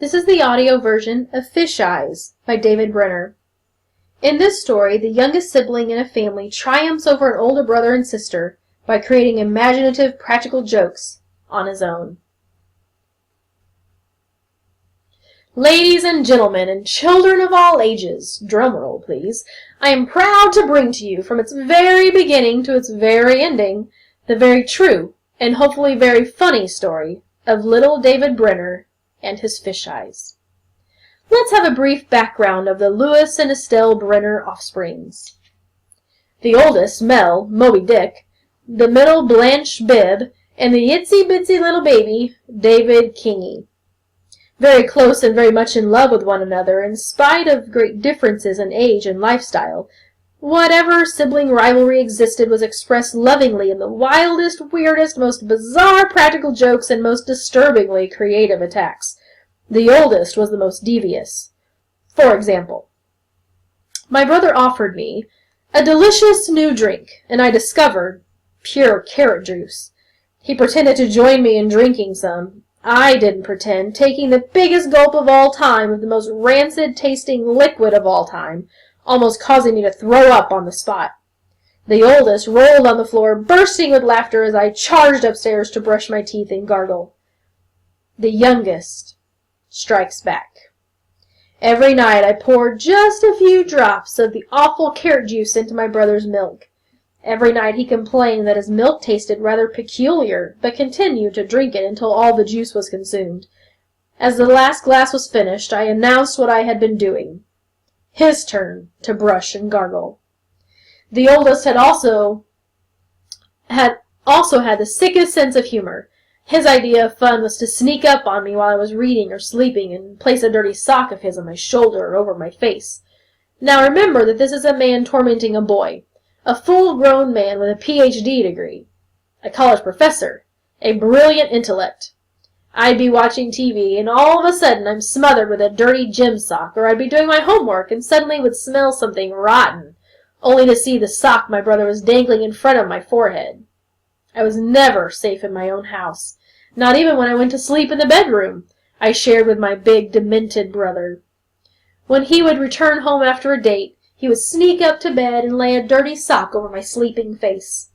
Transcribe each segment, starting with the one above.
This is the audio version of Fish Eyes by David Brenner. In this story, the youngest sibling in a family triumphs over an older brother and sister by creating imaginative, practical jokes on his own. Ladies and gentlemen, and children of all ages, drumroll please, I am proud to bring to you, from its very beginning to its very ending, the very true and hopefully very funny story of little David Brenner and his fish eyes. Let's have a brief background of the Louis and Estelle Brenner offsprings. The oldest, Mel, Moby Dick, the middle, Blanche Bibb, and the itsy-bitsy little baby, David Kingy. Very close and very much in love with one another, in spite of great differences in age and lifestyle. Whatever sibling rivalry existed was expressed lovingly in the wildest, weirdest, most bizarre practical jokes and most disturbingly creative attacks. The oldest was the most devious. For example, my brother offered me a delicious new drink, and I discovered pure carrot juice. He pretended to join me in drinking some. I didn't pretend, taking the biggest gulp of all time of the most rancid-tasting liquid of all time, almost causing me to throw up on the spot. The oldest rolled on the floor, bursting with laughter as I charged upstairs to brush my teeth and gargle. The youngest strikes back. Every night I poured just a few drops of the awful carrot juice into my brother's milk. Every night he complained that his milk tasted rather peculiar, but continued to drink it until all the juice was consumed. As the last glass was finished, I announced what I had been doing. His turn to brush and gargle. The oldest had also had the sickest sense of humor. His idea of fun was to sneak up on me while I was reading or sleeping and place a dirty sock of his on my shoulder or over my face. Now remember that this is a man tormenting a boy, a full-grown man with a Ph.D. degree, a college professor, a brilliant intellect. I'd be watching TV, and all of a sudden I'm smothered with a dirty gym sock, or I'd be doing my homework and suddenly would smell something rotten, only to see the sock my brother was dangling in front of my forehead. I was never safe in my own house, not even when I went to sleep in the bedroom I shared with my big, demented brother. When he would return home after a date, he would sneak up to bed and lay a dirty sock over my sleeping face.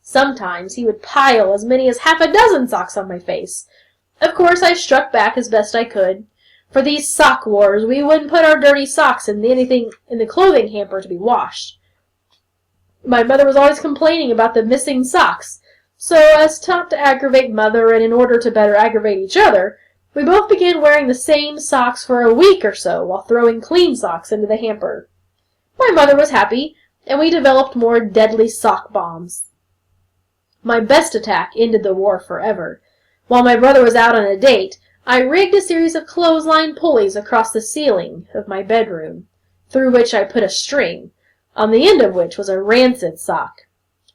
Sometimes he would pile as many as half a dozen socks on my face. Of course, I struck back as best I could. For these sock wars, we wouldn't put our dirty socks in anything in the clothing hamper to be washed. My mother was always complaining about the missing socks, so as not to aggravate Mother and in order to better aggravate each other, we both began wearing the same socks for a week or so while throwing clean socks into the hamper. My mother was happy, and we developed more deadly sock bombs. My best attack ended the war forever. While my brother was out on a date, I rigged a series of clothesline pulleys across the ceiling of my bedroom, through which I put a string, on the end of which was a rancid sock.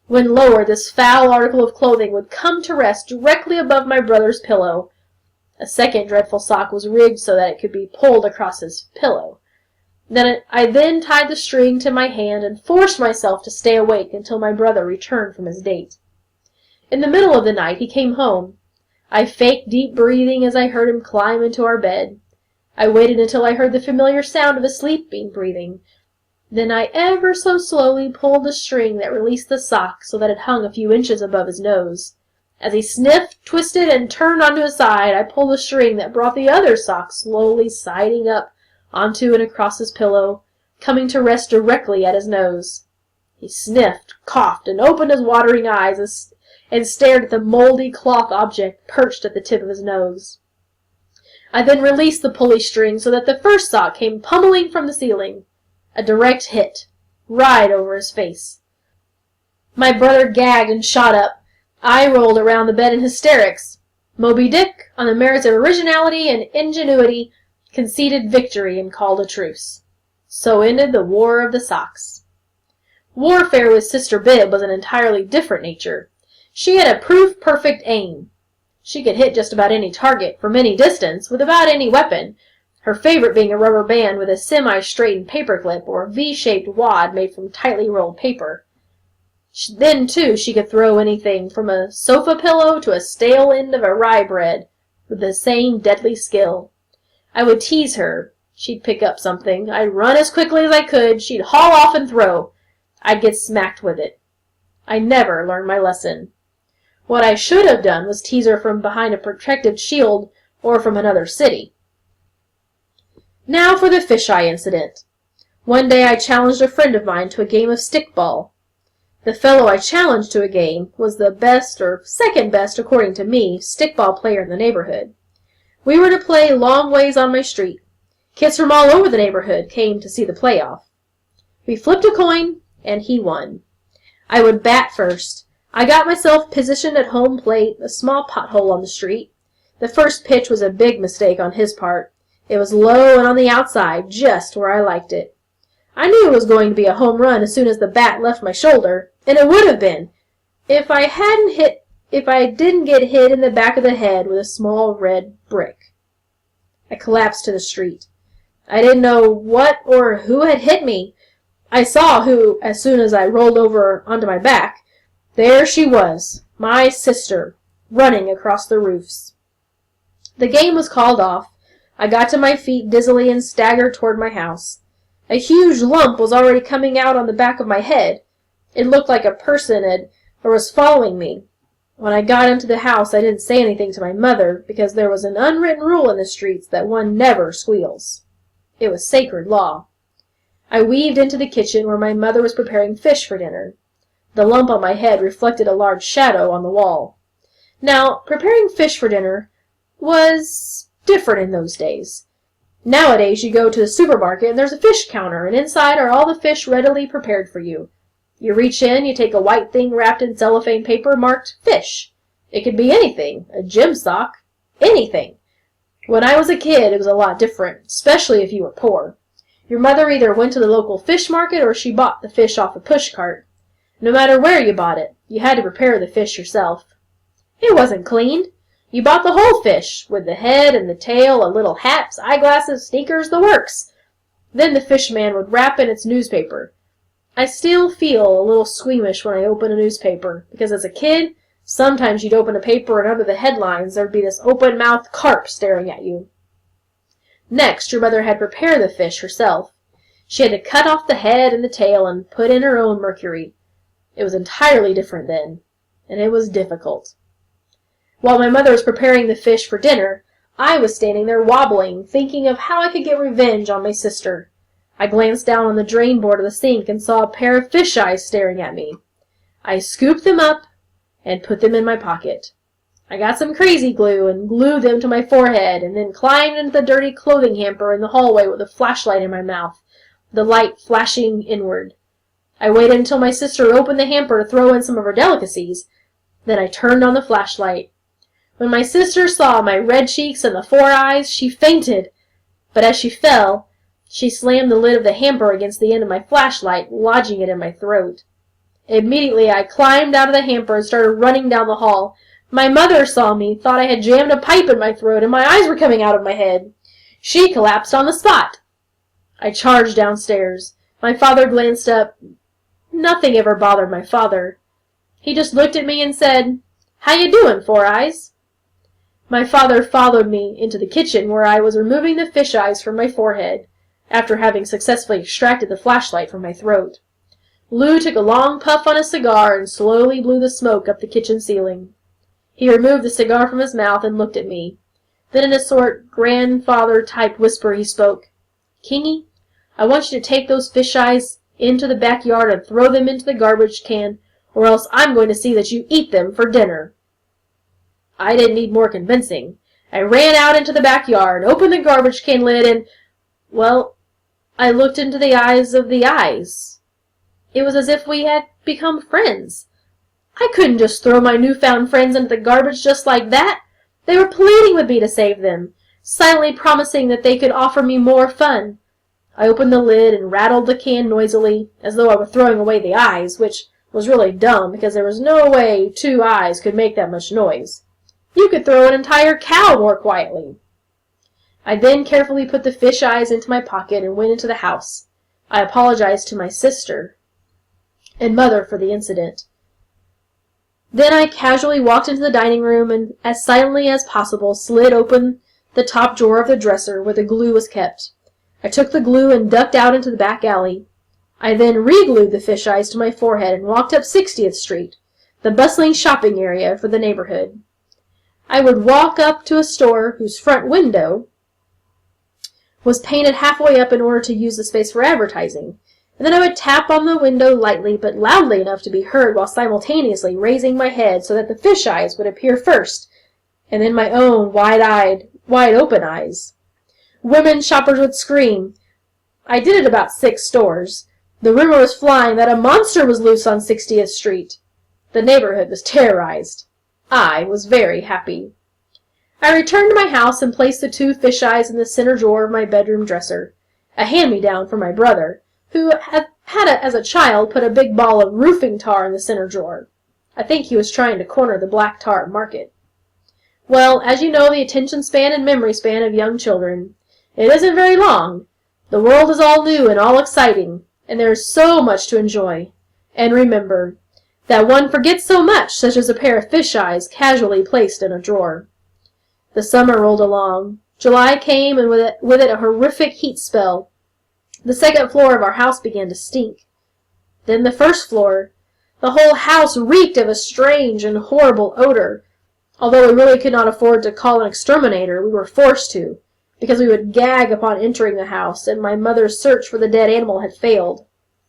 When lowered, this foul article of clothing would come to rest directly above my brother's pillow. A second dreadful sock was rigged so that it could be pulled across his pillow. I then tied the string to my hand and forced myself to stay awake until my brother returned from his date. In the middle of the night he came home. I faked deep breathing as I heard him climb into our bed. I waited until I heard the familiar sound of his sleeping breathing. Then I ever so slowly pulled the string that released the sock so that it hung a few inches above his nose. As he sniffed, twisted, and turned onto his side, I pulled the string that brought the other sock slowly siding up onto and across his pillow, coming to rest directly at his nose. He sniffed, coughed, and opened his watering eyes and stared at the moldy cloth object perched at the tip of his nose. I then released the pulley string so that the first sock came pummeling from the ceiling, a direct hit, right over his face. My brother gagged and shot up. I rolled around the bed in hysterics. Moby Dick, on the merits of originality and ingenuity, conceded victory and called a truce. So ended the War of the Socks. Warfare with Sister Bibb was an entirely different nature. She had a proof-perfect aim. She could hit just about any target, from any distance, with about any weapon, her favorite being a rubber band with a semi-straightened paperclip or a V-shaped wad made from tightly rolled paper. Then, too, she could throw anything from a sofa pillow to a stale end of a rye bread with the same deadly skill. I would tease her. She'd pick up something. I'd run as quickly as I could. She'd haul off and throw. I'd get smacked with it. I never learned my lesson. What I should have done was tease her from behind a protective shield or from another city. Now for the fisheye incident. One day I challenged a friend of mine to a game of stickball. The fellow I challenged to a game was the best, or second best according to me, stickball player in the neighborhood. We were to play long ways on my street. Kids from all over the neighborhood came to see the playoff. We flipped a coin, and he won. I would bat first. I got myself positioned at home plate, a small pothole on the street. The first pitch was a big mistake on his part. It was low and on the outside, just where I liked it. I knew it was going to be a home run as soon as the bat left my shoulder, and it would have been if I didn't get hit in the back of the head with a small red brick. I collapsed to the street. I didn't know what or who had hit me. I saw who as soon as I rolled over onto my back. There she was, my sister, running across the roofs. The game was called off. I got to my feet dizzily and staggered toward my house. A huge lump was already coming out on the back of my head. It looked like a person was following me. When I got into the house, I didn't say anything to my mother, because there was an unwritten rule in the streets that one never squeals. It was sacred law. I weaved into the kitchen where my mother was preparing fish for dinner. The lump on my head reflected a large shadow on the wall. Now, preparing fish for dinner was different in those days. Nowadays, you go to the supermarket and there's a fish counter, and inside are all the fish readily prepared for you. You reach in, you take a white thing wrapped in cellophane paper marked fish. It could be anything, a gym sock, anything. When I was a kid, it was a lot different, especially if you were poor. Your mother either went to the local fish market or she bought the fish off a push cart. No matter where you bought it, you had to prepare the fish yourself. It wasn't cleaned. You bought the whole fish, with the head and the tail, a little hat, eyeglasses, sneakers, the works. Then the fish man would wrap in its newspaper. I still feel a little squeamish when I open a newspaper, because as a kid, sometimes you'd open a paper and under the headlines there'd be this open-mouthed carp staring at you. Next, your mother had prepared the fish herself. She had to cut off the head and the tail and put in her own mercury. It was entirely different then, and it was difficult. While my mother was preparing the fish for dinner, I was standing there wobbling, thinking of how I could get revenge on my sister. I glanced down on the drain board of the sink and saw a pair of fish eyes staring at me. I scooped them up and put them in my pocket. I got some crazy glue and glued them to my forehead, and then climbed into the dirty clothing hamper in the hallway with a flashlight in my mouth, the light flashing inward. I waited until my sister opened the hamper to throw in some of her delicacies. Then I turned on the flashlight. When my sister saw my red cheeks and the 4 eyes, she fainted. But as she fell, she slammed the lid of the hamper against the end of my flashlight, lodging it in my throat. Immediately I climbed out of the hamper and started running down the hall. My mother saw me, thought I had jammed a pipe in my throat, and my eyes were coming out of my head. She collapsed on the spot. I charged downstairs. My father glanced up. Nothing ever bothered my father. He just looked at me and said, "How you doing, 4 Eyes?" My father followed me into the kitchen, where I was removing the fish eyes from my forehead, after having successfully extracted the flashlight from my throat. Lou took a long puff on his cigar and slowly blew the smoke up the kitchen ceiling. He removed the cigar from his mouth and looked at me. Then in a sort grandfather-type whisper he spoke. "Kingy, I want you to take those fish eyes into the backyard and throw them into the garbage can, or else I'm going to see that you eat them for dinner." I didn't need more convincing. I ran out into the backyard, opened the garbage can lid, and, well, I looked into the eyes of the eyes. It was as if we had become friends. I couldn't just throw my newfound friends into the garbage just like that. They were pleading with me to save them, silently promising that they could offer me more fun. I opened the lid and rattled the can noisily, as though I were throwing away the eyes, which was really dumb, because there was no way 2 eyes could make that much noise. You could throw an entire cow more quietly. I then carefully put the fish eyes into my pocket and went into the house. I apologized to my sister and mother for the incident. Then I casually walked into the dining room and, as silently as possible, slid open the top drawer of the dresser where the glue was kept. I took the glue and ducked out into the back alley. I then re-glued the fish eyes to my forehead and walked up 60th Street, the bustling shopping area for the neighborhood. I would walk up to a store whose front window was painted halfway up in order to use the space for advertising, and then I would tap on the window lightly but loudly enough to be heard while simultaneously raising my head so that the fish eyes would appear first, and then my own wide-open eyes. Women shoppers would scream. I did it about 6 stores. The rumor was flying that a monster was loose on 60th Street. The neighborhood was terrorized. I was very happy. I returned to my house and placed the 2 fish eyes in the center drawer of my bedroom dresser, a hand-me-down from my brother, who as a child, put a big ball of roofing tar in the center drawer. I think he was trying to corner the black tar market. Well, as you know, the attention span and memory span of young children, it isn't very long. The world is all new and all exciting, and there is so much to enjoy. And remember that one forgets so much, such as a pair of fish eyes casually placed in a drawer. The summer rolled along. July came, and with it a horrific heat spell. The second floor of our house began to stink. Then the first floor. The whole house reeked of a strange and horrible odor. Although we really could not afford to call an exterminator, we were forced to, because we would gag upon entering the house, and my mother's search for the dead animal had failed.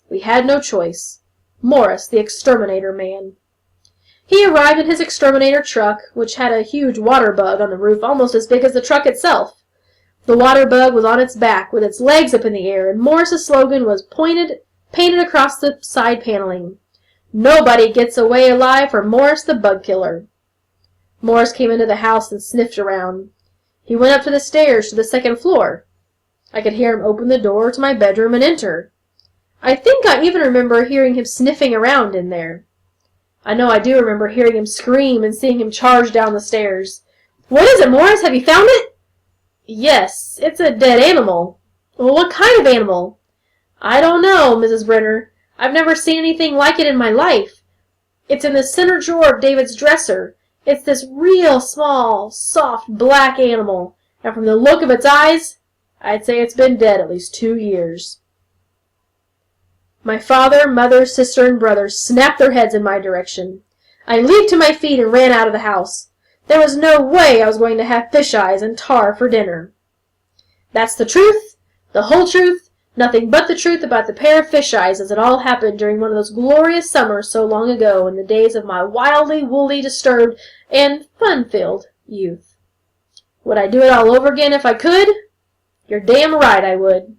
We had no choice. Morris, the exterminator man. He arrived in his exterminator truck, which had a huge water bug on the roof almost as big as the truck itself. The water bug was on its back, with its legs up in the air, and Morris's slogan was painted across the side paneling. "Nobody gets away alive from Morris the Bug Killer." Morris came into the house and sniffed around. He went up to the stairs to the second floor. I could hear him open the door to my bedroom and enter. I think I even remember hearing him sniffing around in there. I know I do remember hearing him scream and seeing him charge down the stairs. "What is it, Morris? Have you found it?" "Yes, it's a dead animal." "Well, what kind of animal?" "I don't know, Mrs. Brenner. I've never seen anything like it in my life. It's in the center drawer of David's dresser. It's this real small, soft, black animal, and from the look of its eyes, I'd say it's been dead at least 2 years. My father, mother, sister, and brother snapped their heads in my direction. I leaped to my feet and ran out of the house. There was no way I was going to have fish eyes and tar for dinner. That's the truth, the whole truth, nothing but the truth about the pair of fish eyes as it all happened during one of those glorious summers so long ago in the days of my wildly, woolly, disturbed, and fun-filled youth. Would I do it all over again if I could? You're damn right I would.